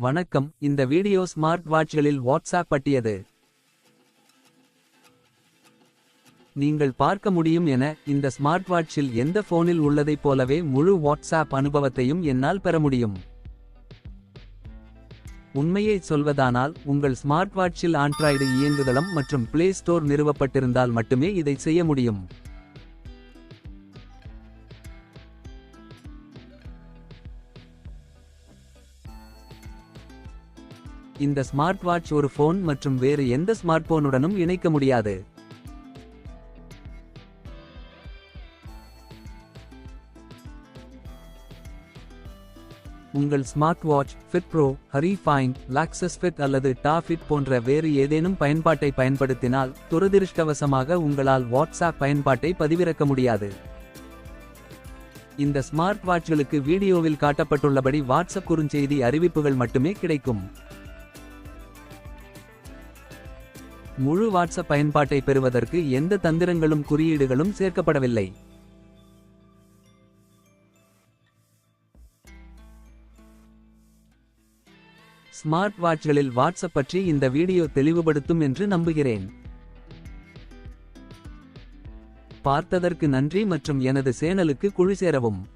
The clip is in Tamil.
வணக்கம். இந்த வீடியோ ஸ்மார்ட் வாட்ச்களில் வாட்ஸ்ஆப் பற்றியது. நீங்கள் பார்க்க முடியும் என இந்த ஸ்மார்ட் வாட்சில் எந்த போனில் உள்ளதைப் போலவே முழு வாட்ஸ்ஆப் அனுபவத்தையும் என்னால் பெற முடியும். உண்மையை சொல்வதானால் உங்கள் ஸ்மார்ட் வாட்சில் ஆண்ட்ராய்டு இயங்குதளம் மற்றும் பிளே ஸ்டோர் நிறுவப்பட்டிருந்தால் மட்டுமே இதை செய்ய முடியும். இந்த ஸ்மார்ட் வாட்ச் ஒரு போன் மற்றும் வேறு எந்த ஸ்மார்ட் போனுடனும் இணைக்க முடியாது. உங்கள் smart watch Fitpro, Hryfine, Laxasfit அல்லது Dafit போன்ற வேறு ஏதேனும் பயன்பாட்டை பயன்படுத்தினால் துரதிருஷ்டவசமாக உங்களால் வாட்ஸ்ஆப் பயன்பாட்டை பதிவிறக்க முடியாது. இந்த ஸ்மார்ட் வாட்ச்களுக்கு வீடியோவில் காட்டப்பட்டுள்ளபடி வாட்ஸ்அப் குறுஞ்செய்தி அறிவிப்புகள் மட்டுமே கிடைக்கும். முழு வாட்ஸ்அப் பயன்பாட்டை பெறுவதற்கு எந்த தந்திரங்களும் குறியீடுகளும் சேர்க்கப்படவில்லை. ஸ்மார்ட் வாட்ச்களில் வாட்ஸ்அப் பற்றி இந்த வீடியோ தெளிவுபடுத்தும் என்று நம்புகிறேன். பார்த்ததற்கு நன்றி மற்றும் எனது சேனலுக்கு குழு சேரவும்.